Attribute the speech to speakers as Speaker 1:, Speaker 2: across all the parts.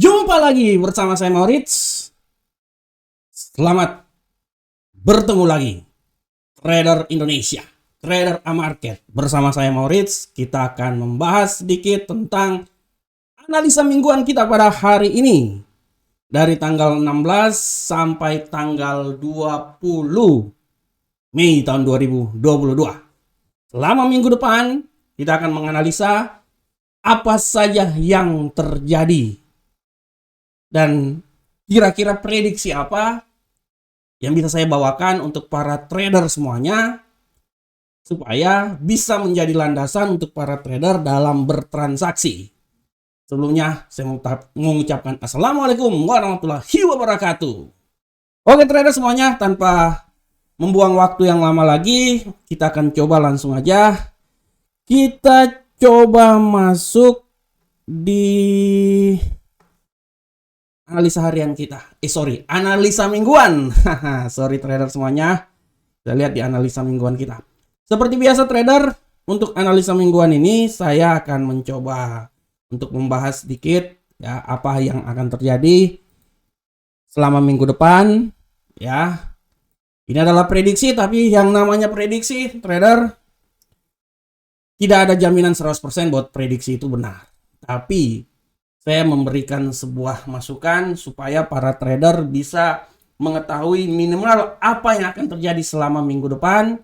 Speaker 1: Jumpa lagi bersama saya Maurits. Selamat bertemu lagi Trader Indonesia, Trader A-Market. Bersama saya Maurits, kita akan membahas sedikit tentang analisa mingguan kita pada hari ini. Dari tanggal 16 sampai tanggal 20 Mei tahun 2022. Selama minggu depan, kita akan menganalisa apa saja yang terjadi. Dan kira-kira prediksi apa yang bisa saya bawakan untuk para trader semuanya supaya bisa menjadi landasan untuk para trader dalam bertransaksi. Sebelumnya saya mengucapkan Assalamualaikum warahmatullahi wabarakatuh. Oke trader semuanya, tanpa membuang waktu yang lama lagi, kita akan coba langsung aja. Kita coba masuk di analisa harian kita. Analisa mingguan. Sorry trader semuanya. Kita lihat di analisa mingguan kita. Seperti biasa trader, untuk analisa mingguan ini saya akan mencoba untuk membahas sedikit ya apa yang akan terjadi selama minggu depan ya. Ini adalah prediksi, tapi yang namanya prediksi trader tidak ada jaminan 100% buat prediksi itu benar. Tapi saya memberikan sebuah masukan supaya para trader bisa mengetahui minimal apa yang akan terjadi selama minggu depan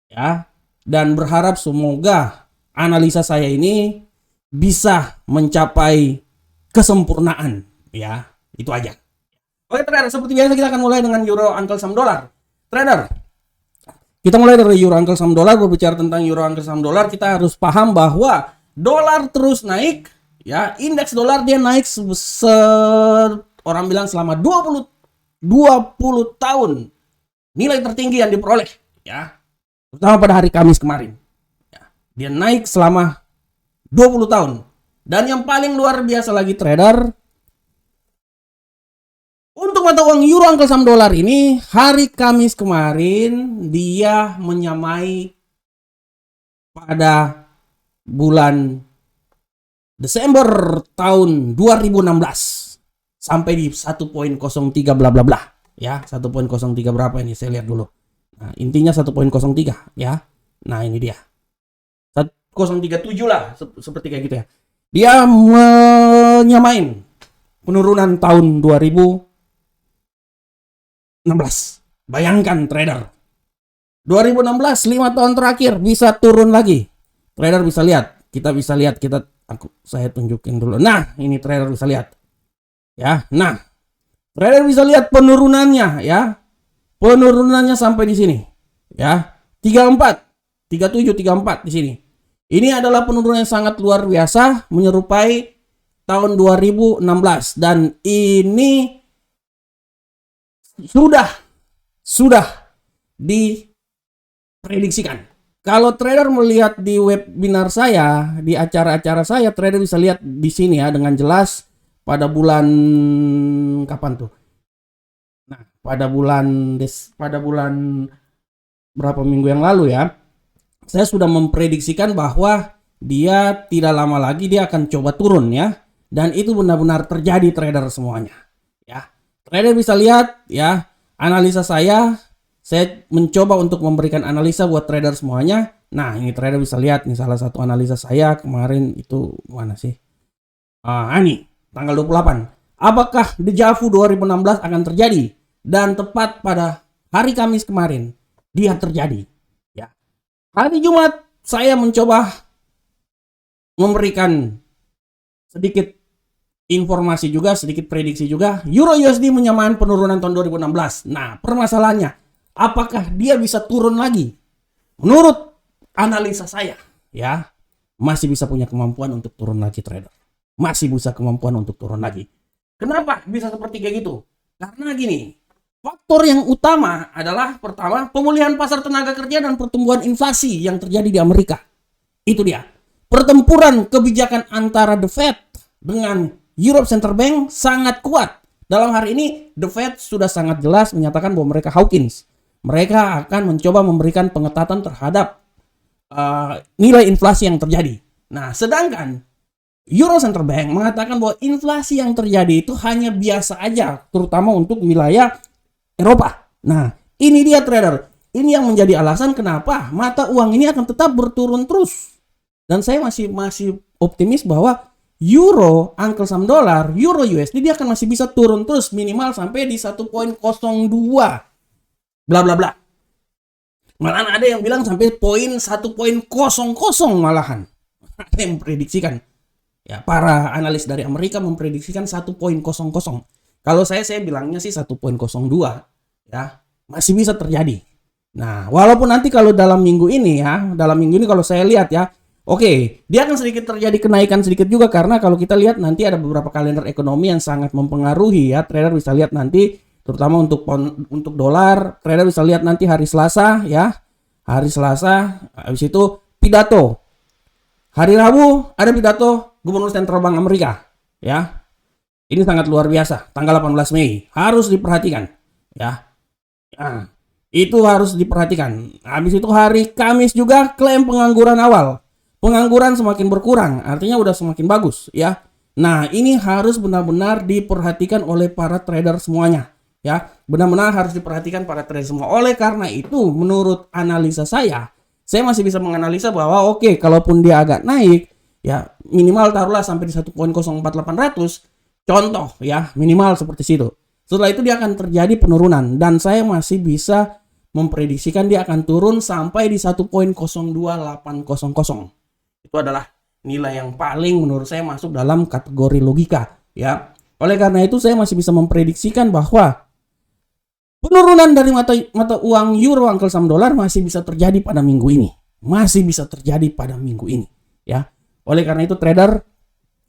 Speaker 1: ya, dan berharap semoga analisa saya ini bisa mencapai kesempurnaan ya. Itu aja. Oke trader, seperti biasa kita akan mulai dengan euro angkel saham dolar. Trader, kita mulai dari euro angkel saham dolar. Berbicara tentang euro angkel saham dolar, kita harus paham bahwa dolar terus naik. Ya, indeks dolar dia naik orang bilang selama 20 tahun. Nilai tertinggi yang diperoleh ya. Terutama pada hari Kamis kemarin. Ya, dia naik selama 20 tahun. Dan yang paling luar biasa lagi trader, untuk mata uang euro angkel saham dolar ini hari Kamis kemarin dia menyamai pada bulan Desember tahun 2016 sampai di 1.03 bla bla bla ya. 1.03 berapa ini saya lihat dulu. Nah, intinya 1.03 ya. Nah, ini dia. 037 lah seperti kayak gitu ya. Dia menyamain penurunan tahun 2016. Bayangkan trader. 2016 5 tahun terakhir bisa turun lagi. Trader bisa lihat, saya tunjukin dulu. Nah, ini trader bisa lihat. Ya, nah. Trader bisa lihat penurunannya ya. Penurunannya sampai di sini. Ya. 34, 37, 34 di sini. Ini adalah penurunan yang sangat luar biasa menyerupai tahun 2016 dan ini sudah diprediksikan. Kalau trader melihat di webinar saya, di acara-acara saya, trader bisa lihat di sini ya dengan jelas pada bulan kapan tuh? Nah, pada bulan berapa minggu yang lalu ya, saya sudah memprediksikan bahwa dia tidak lama lagi dia akan coba turun ya, dan itu benar-benar terjadi trader semuanya. Ya, trader bisa lihat ya analisa saya mencoba untuk memberikan analisa buat trader semuanya. Nah, ini trader bisa lihat nih salah satu analisa saya kemarin itu mana sih? Ini tanggal 28. Apakah dejavu 2016 akan terjadi? Dan tepat pada hari Kamis kemarin dia terjadi. Ya. Hari Jumat saya mencoba memberikan sedikit informasi juga, sedikit prediksi juga. Euro USD menyamakan penurunan tahun 2016. Nah, permasalahannya, apakah dia bisa turun lagi? Menurut analisa saya, ya, masih bisa punya kemampuan untuk turun lagi trader. Masih bisa kemampuan untuk turun lagi. Kenapa bisa seperti kayak gitu? Karena gini, faktor yang utama adalah pertama, pemulihan pasar tenaga kerja dan pertumbuhan inflasi yang terjadi di Amerika. Itu dia. Pertempuran kebijakan antara The Fed dengan Europe Central Bank sangat kuat. Dalam hari ini, The Fed sudah sangat jelas menyatakan bahwa mereka hawkins. Mereka akan mencoba memberikan pengetatan terhadap nilai inflasi yang terjadi. Nah, sedangkan Euro Center Bank mengatakan bahwa inflasi yang terjadi itu hanya biasa aja, terutama untuk wilayah Eropa. Nah, ini dia trader. Ini yang menjadi alasan kenapa mata uang ini akan tetap berturun terus. Dan saya masih optimis bahwa euro, Uncle Sam dolar, euro USD dia akan masih bisa turun terus minimal sampai di 1.02. Bla bla bla. Malahan ada yang bilang sampai 1.00 malahan. Ada yang memprediksikan. Ya, para analis dari Amerika memprediksikan 1.00. Kalau saya bilangnya sih 1.02 ya, masih bisa terjadi. Nah, walaupun nanti kalau dalam minggu ini kalau saya lihat ya, oke, dia akan sedikit terjadi kenaikan sedikit juga karena kalau kita lihat nanti ada beberapa kalender ekonomi yang sangat mempengaruhi ya. Trader bisa lihat nanti terutama untuk dolar, trader bisa lihat nanti hari Selasa ya. Hari Selasa, habis itu pidato. Hari Rabu ada pidato Gubernur Sentral Bank Amerika ya. Ini sangat luar biasa, tanggal 18 Mei. Harus diperhatikan ya. Nah, itu harus diperhatikan. Habis itu hari Kamis juga klaim pengangguran awal. Pengangguran semakin berkurang, artinya udah semakin bagus ya. Nah, ini harus benar-benar diperhatikan oleh para trader semuanya ya. Benar-benar harus diperhatikan para trader semua. Oleh karena itu, menurut analisa saya masih bisa menganalisa bahwa oke, kalaupun dia agak naik ya, minimal taruhlah sampai di 1.04800. Contoh ya, minimal seperti situ. Setelah itu dia akan terjadi penurunan dan saya masih bisa memprediksikan dia akan turun sampai di 1.02800. Itu adalah nilai yang paling menurut saya masuk dalam kategori logika ya. Oleh karena itu saya masih bisa memprediksikan bahwa penurunan dari mata uang euro Uncle Sam dolar masih bisa terjadi pada minggu ini. Masih bisa terjadi pada minggu ini ya. Oleh karena itu trader,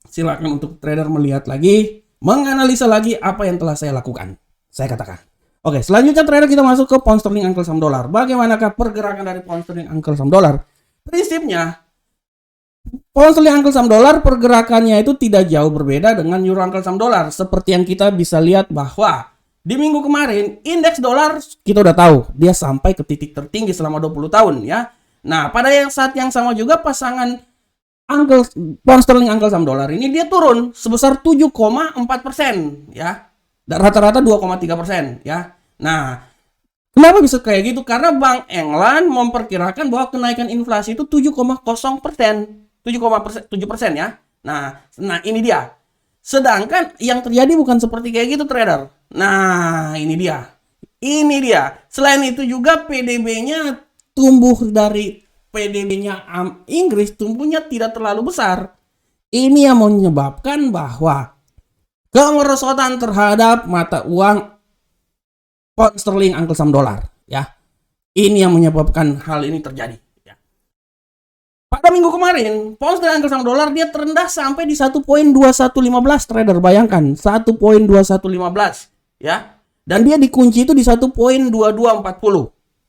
Speaker 1: silakan untuk trader melihat lagi, menganalisa lagi apa yang telah saya lakukan. Saya katakan. Oke, selanjutnya trader kita masuk ke pound sterling Uncle Sam dolar. Bagaimanakah pergerakan dari pound sterling Uncle Sam dolar? Prinsipnya pound sterling Uncle Sam dolar pergerakannya itu tidak jauh berbeda dengan euro Uncle Sam dolar. Seperti yang kita bisa lihat bahwa di minggu kemarin indeks dolar kita udah tahu dia sampai ke titik tertinggi selama 20 tahun ya. Nah, pada saat yang sama juga pasangan pound sterling Uncle Sam dolar ini dia turun sebesar 7,4% ya. Dan rata-rata 2,3% ya. Nah, kenapa bisa kayak gitu? Karena Bank England memperkirakan bahwa kenaikan inflasi itu 7,0%, 7,7% ya. Nah ini dia. Sedangkan yang terjadi bukan seperti kayak gitu trader. Nah, ini dia. Ini dia. Selain itu juga PDB-nya tumbuh dari PDB-nya Inggris tumbuhnya tidak terlalu besar. Ini yang menyebabkan bahwa kemerosotan terhadap mata uang pound sterling Uncle Sam dolar ya. Ini yang menyebabkan hal ini terjadi ya. Pada minggu kemarin pound sterling Uncle Sam dolar dia terendah sampai di 1.2115 trader, bayangkan 1.2115 ya. Dan dia dikunci itu di 1.2240.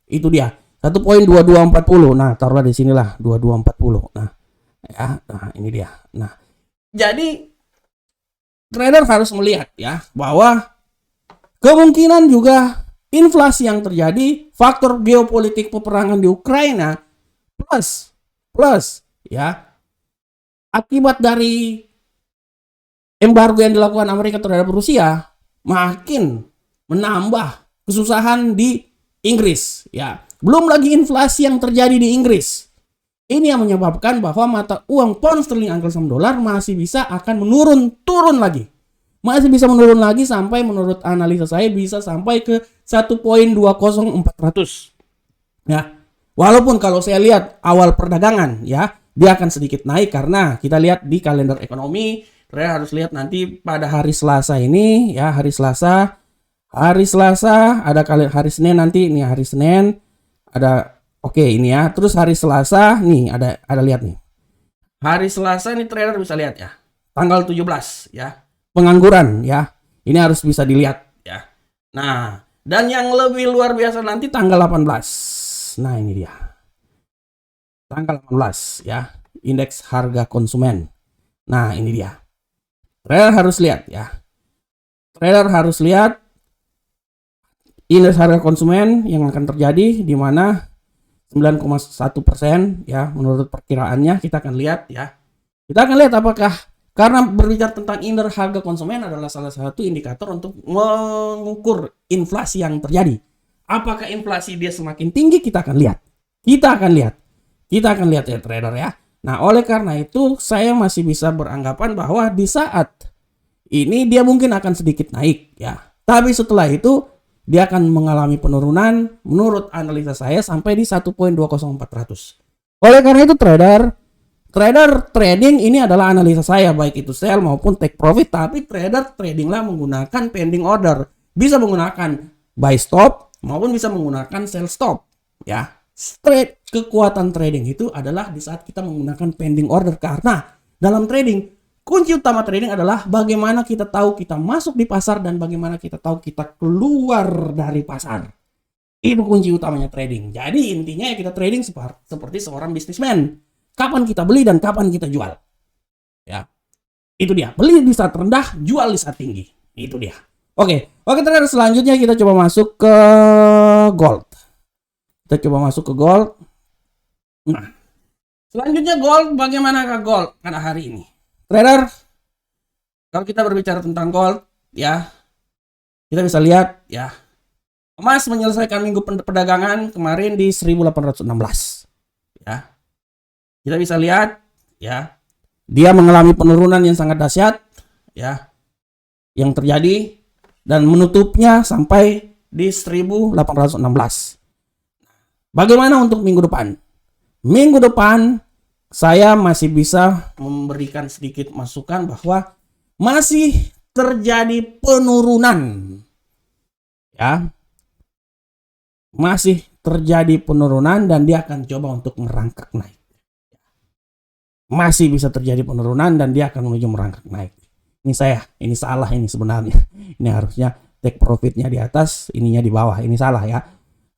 Speaker 1: Itu dia 1.2240. Nah, taruhlah di sinilah 2240. Nah, ya, nah ini dia. Nah, jadi trader harus melihat ya bahwa kemungkinan juga inflasi yang terjadi, faktor geopolitik peperangan di Ukraina plus ya akibat dari embargo yang dilakukan Amerika terhadap Rusia makin menambah kesusahan di Inggris ya. Belum lagi inflasi yang terjadi di Inggris. Ini yang menyebabkan bahwa mata uang pound sterling Uncle Sam dolar masih bisa akan turun lagi. Masih bisa menurun lagi sampai menurut analisa saya bisa sampai ke 1.20400. Ya. Walaupun kalau saya lihat awal perdagangan ya, dia akan sedikit naik karena kita lihat di kalender ekonomi, saya harus lihat nanti pada hari Selasa ini ya, hari Selasa ada hari Senin nanti, ini hari Senin ada. Oke, ini ya. Terus hari Selasa nih ada lihat nih. Hari Selasa nih trader bisa lihat ya. Tanggal 17 ya. Pengangguran ya. Ini harus bisa dilihat ya. Nah, dan yang lebih luar biasa nanti tanggal 18. Nah, ini dia. Tanggal 18 ya. Indeks harga konsumen. Nah, ini dia. Trader harus lihat ya. Trader harus lihat indeks harga konsumen yang akan terjadi di mana 9,1% ya menurut perkiraannya. Kita akan lihat ya. Kita akan lihat apakah Karena berbicara tentang inner harga konsumen adalah salah satu indikator untuk mengukur inflasi yang terjadi. Apakah inflasi dia semakin tinggi? Kita akan lihat. Kita akan lihat ya trader ya. Nah, oleh karena itu saya masih bisa beranggapan bahwa di saat ini dia mungkin akan sedikit naik ya. Tapi setelah itu dia akan mengalami penurunan menurut analisa saya sampai di 1.20400. Oleh karena itu trader trading ini adalah analisa saya, baik itu sell maupun take profit, tapi trader tradinglah menggunakan pending order. Bisa menggunakan buy stop maupun bisa menggunakan sell stop ya. Straight kekuatan trading itu adalah di saat kita menggunakan pending order, karena dalam trading kunci utama trading adalah bagaimana kita tahu kita masuk di pasar dan bagaimana kita tahu kita keluar dari pasar. Itu kunci utamanya trading. Jadi intinya ya kita trading seperti seorang bisnismen. Kapan kita beli dan kapan kita jual. Ya. Itu dia. Beli di saat rendah, jual di saat tinggi. Itu dia. Oke, trader, selanjutnya kita coba masuk ke gold. Nah, selanjutnya gold, bagaimana ke gold pada hari ini? Trader, kalau kita berbicara tentang gold, ya, kita bisa lihat, ya, emas menyelesaikan minggu perdagangan kemarin di 1816. Ya. Kita bisa lihat ya, dia mengalami penurunan yang sangat dahsyat ya, yang terjadi dan menutupnya sampai di 1816. Bagaimana untuk minggu depan? Minggu depan saya masih bisa memberikan sedikit masukan bahwa masih terjadi penurunan. Ya. Masih terjadi penurunan dan dia akan coba untuk merangkak naik. Masih bisa terjadi penurunan dan dia akan menuju merangkak naik. Ini salah ini sebenarnya. Ini harusnya take profitnya di atas, ininya di bawah. Ini salah ya.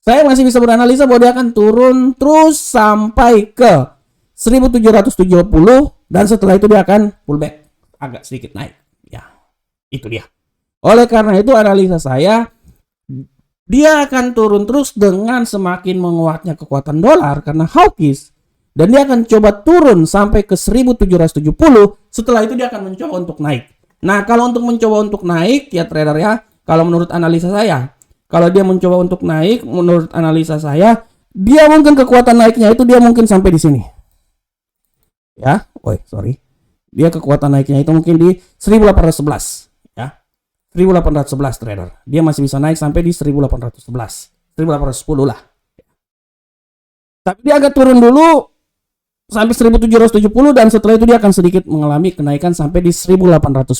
Speaker 1: Saya masih bisa beranalisa bahwa dia akan turun terus sampai ke 1770 dan setelah itu dia akan pullback agak sedikit naik. Ya, itu dia. Oleh karena itu analisa saya, dia akan turun terus dengan semakin menguatnya kekuatan dolar karena hawkish. Dan dia akan coba turun sampai ke 1770. Setelah itu dia akan mencoba untuk naik. Nah, kalau untuk mencoba untuk naik ya trader ya, kalau menurut analisa saya, kalau dia mencoba untuk naik menurut analisa saya, dia mungkin kekuatan naiknya itu dia mungkin sampai di sini. Ya, dia kekuatan naiknya itu mungkin di 1811 ya. 1811 trader. Dia masih bisa naik sampai di 1811. 1810 lah. Tapi dia agak turun dulu sampai 1770 dan setelah itu dia akan sedikit mengalami kenaikan sampai di 1810.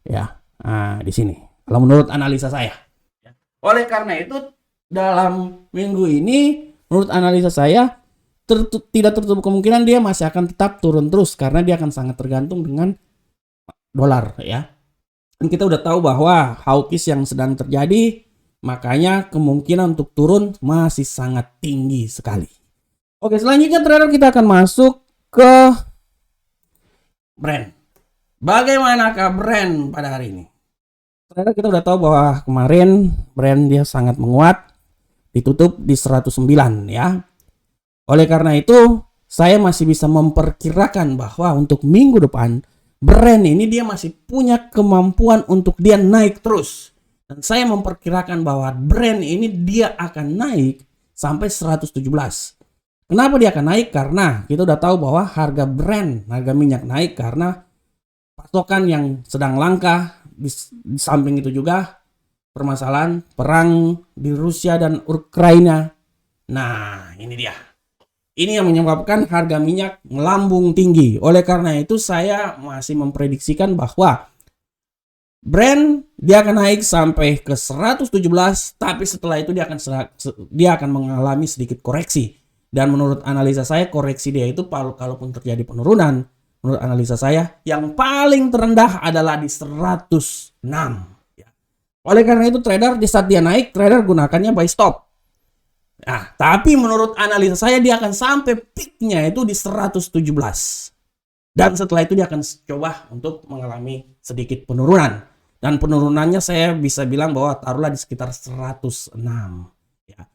Speaker 1: Ya. Nah, di sini. Kalau menurut analisa saya. Oleh karena itu dalam minggu ini menurut analisa saya tidak tertutup kemungkinan dia masih akan tetap turun terus karena dia akan sangat tergantung dengan dolar ya. Dan kita udah tahu bahwa hawkish yang sedang terjadi, makanya kemungkinan untuk turun masih sangat tinggi sekali. Oke, selanjutnya trader kita akan masuk ke Brent. Bagaimanakah Brent pada hari ini? Trader kita udah tahu bahwa kemarin Brent dia sangat menguat, ditutup di 109 ya. Oleh karena itu, saya masih bisa memperkirakan bahwa untuk minggu depan Brent ini dia masih punya kemampuan untuk dia naik terus. Dan saya memperkirakan bahwa Brent ini dia akan naik sampai 117. Kenapa dia akan naik? Karena kita udah tahu bahwa harga Brent, harga minyak naik karena pasokan yang sedang langka. Di samping itu juga permasalahan perang di Rusia dan Ukraina. Nah, ini dia. Ini yang menyebabkan harga minyak melambung tinggi. Oleh karena itu saya masih memprediksikan bahwa Brent dia akan naik sampai ke 117, tapi setelah itu dia akan mengalami sedikit koreksi. Dan menurut analisa saya koreksi dia itu kalaupun terjadi penurunan, menurut analisa saya yang paling terendah adalah di 106. Oleh karena itu trader di saat dia naik, trader gunakannya buy stop. Nah, tapi menurut analisa saya dia akan sampai peaknya itu di 117. Dan setelah itu dia akan coba untuk mengalami sedikit penurunan. Dan penurunannya saya bisa bilang bahwa taruhlah di sekitar 106. Ya.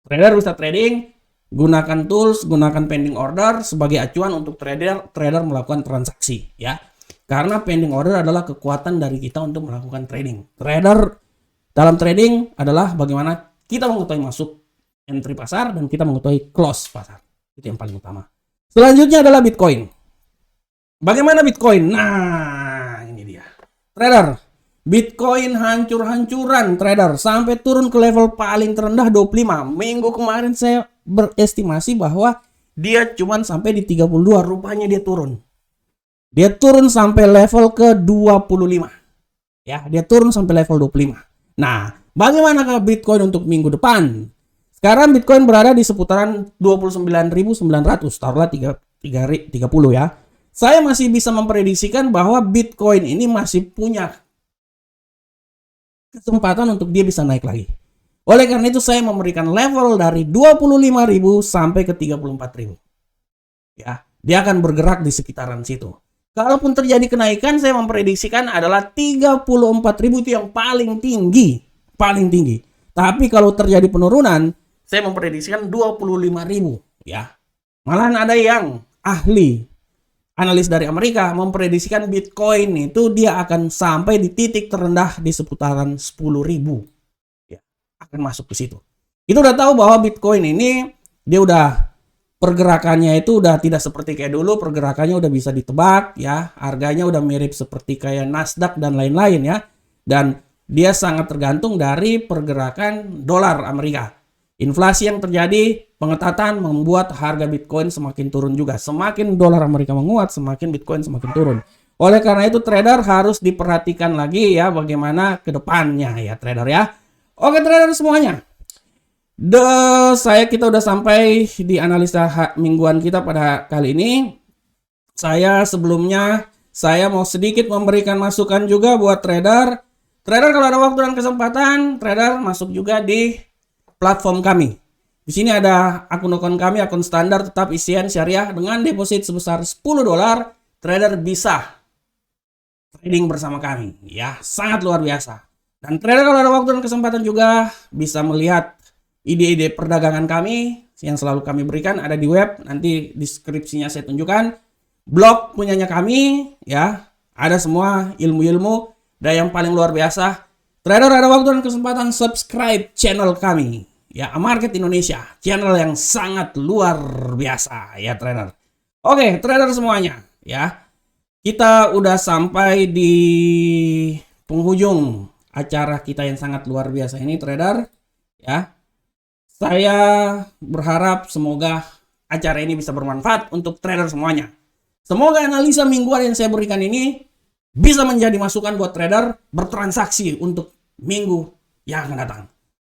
Speaker 1: Trader bisa trading, gunakan tools, gunakan pending order sebagai acuan untuk trader melakukan transaksi. Ya. Karena pending order adalah kekuatan dari kita untuk melakukan trading. Trader dalam trading adalah bagaimana kita mengetahui masuk entry pasar dan kita mengetahui close pasar. Itu yang paling utama. Selanjutnya adalah Bitcoin. Bagaimana Bitcoin? Nah, ini dia. Trader, Bitcoin hancur-hancuran trader sampai turun ke level paling terendah 25. Minggu kemarin saya berestimasi bahwa dia cuman sampai di 32, rupanya dia turun. Dia turun sampai level ke 25. Ya, dia turun sampai level 25. Nah, bagaimana Bitcoin untuk minggu depan? Sekarang Bitcoin berada di seputaran 29.900, taruhlah 30 ya. Saya masih bisa memprediksikan bahwa Bitcoin ini masih punya kesempatan untuk dia bisa naik lagi. Oleh karena itu saya memberikan level dari 25.000 sampai ke 34.000. Ya, dia akan bergerak di sekitaran situ. Kalaupun terjadi kenaikan, saya memprediksikan adalah 34.000 itu yang paling tinggi. Paling tinggi. Tapi kalau terjadi penurunan, saya memprediksikan 25.000. Ya. Malahan ada yang ahli, analis dari Amerika, memprediksikan Bitcoin itu dia akan sampai di titik terendah di seputaran 10.000. Ya, akan masuk ke situ. Itu udah tahu bahwa Bitcoin ini, dia udah pergerakannya itu udah tidak seperti kayak dulu, pergerakannya udah bisa ditebak ya, harganya udah mirip seperti kayak Nasdaq dan lain-lain ya. Dan dia sangat tergantung dari pergerakan dolar Amerika. Inflasi yang terjadi, pengetatan membuat harga Bitcoin semakin turun juga. Semakin dolar Amerika menguat, semakin Bitcoin semakin turun. Oleh karena itu trader harus diperhatikan lagi ya bagaimana ke depannya ya trader ya. Oke trader semuanya. Kita udah sampai di analisa mingguan kita pada kali ini. Sebelumnya saya mau sedikit memberikan masukan juga buat trader. Trader kalau ada waktu dan kesempatan, trader masuk juga di platform kami. Di sini ada akun-akun kami, akun standar tetap isian syariah dengan deposit sebesar $10, trader bisa trading bersama kami. Ya, sangat luar biasa. Dan trader kalau ada waktu dan kesempatan juga bisa melihat ide-ide perdagangan kami yang selalu kami berikan ada di web, nanti deskripsinya saya tunjukkan. Blog punyanya kami ya, ada semua ilmu-ilmu dan yang paling luar biasa, trader ada waktu dan kesempatan subscribe channel kami ya, Market Indonesia, channel yang sangat luar biasa ya trader. Oke, trader semuanya ya. Kita udah sampai di penghujung acara kita yang sangat luar biasa ini trader ya. Saya berharap semoga acara ini bisa bermanfaat untuk trader semuanya. Semoga analisa mingguan yang saya berikan ini bisa menjadi masukan buat trader bertransaksi untuk minggu yang akan datang.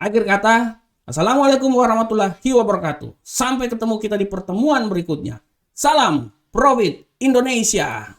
Speaker 1: Akhir kata, assalamualaikum warahmatullahi wabarakatuh. Sampai ketemu kita di pertemuan berikutnya. Salam Profit Indonesia.